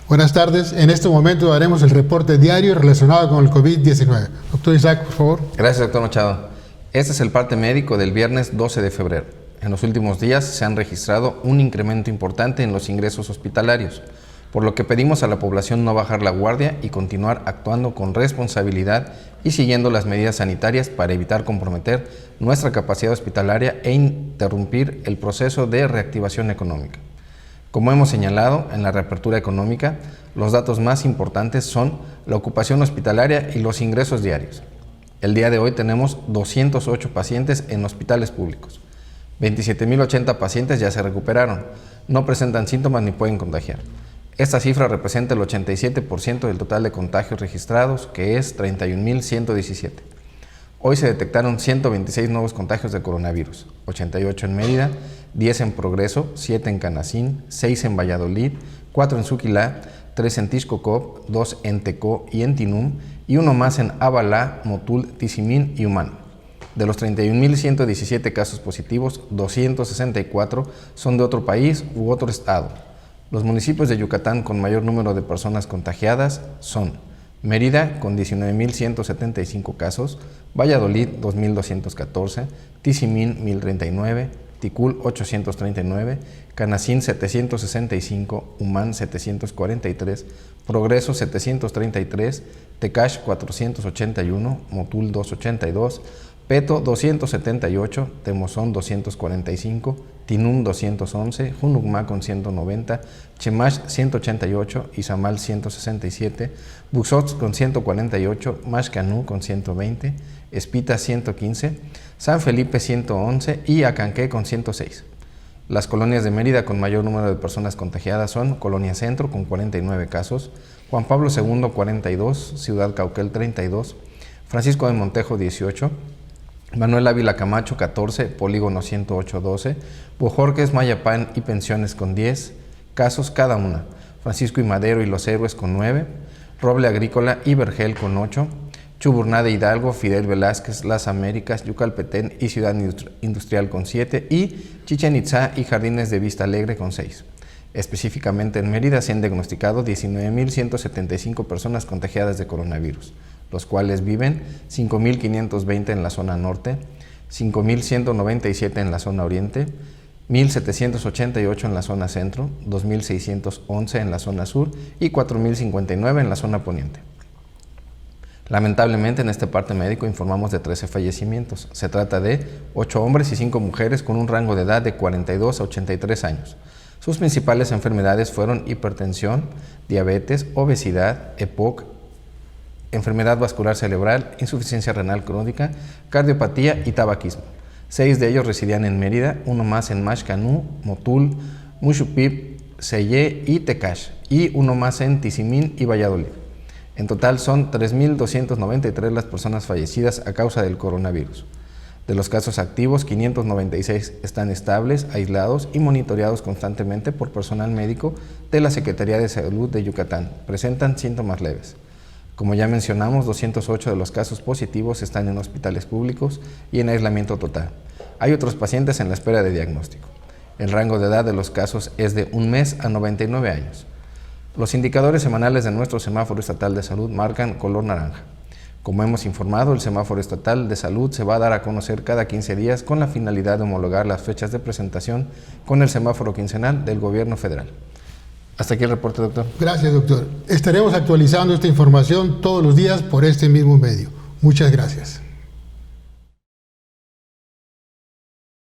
Buenas tardes. En este momento haremos el reporte diario relacionado con el COVID-19. Doctor Isaac, por favor. Gracias, doctor Machado. Este es el parte médico del viernes 12 de febrero. En los últimos días se han registrado un incremento importante en los ingresos hospitalarios, por lo que pedimos a la población no bajar la guardia y continuar actuando con responsabilidad y siguiendo las medidas sanitarias para evitar comprometer nuestra capacidad hospitalaria e interrumpir el proceso de reactivación económica. Como hemos señalado en la reapertura económica, los datos más importantes son la ocupación hospitalaria y los ingresos diarios. El día de hoy tenemos 208 pacientes en hospitales públicos. 27.080 pacientes ya se recuperaron, no presentan síntomas ni pueden contagiar. Esta cifra representa el 87% del total de contagios registrados, que es 31.117. Hoy se detectaron 126 nuevos contagios de coronavirus, 88 en Mérida, 10 en Progreso, 7 en Canacín, 6 en Valladolid, 4 en Suquilá, 3 en Tixcocop, 2 en Tecó y en Tinum, y uno más en Abalá, Motul, Tizimín y Humán. De los 31.117 casos positivos, 264 son de otro país u otro estado. Los municipios de Yucatán con mayor número de personas contagiadas son Mérida con 19.175 casos, Valladolid 2.214, Tizimín 1.039, Ticul 839, Canacín 765, Humán 743, Progreso 733, Tecash 481, Motul 282, Peto 278, Temozón 245, Tinum 211, Junucmá con 190, Chemash 188, Izamal 167, Buxots con 148, Maxcanú con 120, Espita 115, San Felipe 111 y Acanqué con 106. Las colonias de Mérida con mayor número de personas contagiadas son Colonia Centro con 49 casos, Juan Pablo II 42, Ciudad Cauquel 32, Francisco de Montejo 18, Manuel Ávila Camacho 14, Polígono 108-12, Bojorques, Mayapán y Pensiones con 10 casos cada una, Francisco y Madero y Los Héroes con 9, Roble Agrícola y Vergel con 8, Chuburná de Hidalgo, Fidel Velázquez, Las Américas, Yucalpetén y Ciudad Industrial con 7 y Chichén Itzá y Jardines de Vista Alegre con 6. Específicamente en Mérida se han diagnosticado 19.175 personas contagiadas de coronavirus, los cuales viven 5.520 en la zona norte, 5.197 en la zona oriente, 1.788 en la zona centro, 2.611 en la zona sur y 4.059 en la zona poniente. Lamentablemente en este parte médico informamos de 13 fallecimientos. Se trata de 8 hombres y 5 mujeres con un rango de edad de 42 a 83 años. Sus principales enfermedades fueron hipertensión, diabetes, obesidad, EPOC, enfermedad vascular cerebral, insuficiencia renal crónica, cardiopatía y tabaquismo. 6 de ellos residían en Mérida, uno más en Maxcanú, Motul, Muxupip, Sellé y Tecash, y uno más en Tizimín y Valladolid. En total son 3.293 las personas fallecidas a causa del coronavirus. De los casos activos, 596 están estables, aislados y monitoreados constantemente por personal médico de la Secretaría de Salud de Yucatán. Presentan síntomas leves. Como ya mencionamos, 208 de los casos positivos están en hospitales públicos y en aislamiento total. Hay otros pacientes en la espera de diagnóstico. El rango de edad de los casos es de 1 mes a 99 años. Los indicadores semanales de nuestro semáforo estatal de salud marcan color naranja. Como hemos informado, el semáforo estatal de salud se va a dar a conocer cada 15 días con la finalidad de homologar las fechas de presentación con el semáforo quincenal del gobierno federal. Hasta aquí el reporte, doctor. Gracias, doctor. Estaremos actualizando esta información todos los días por este mismo medio. Muchas gracias.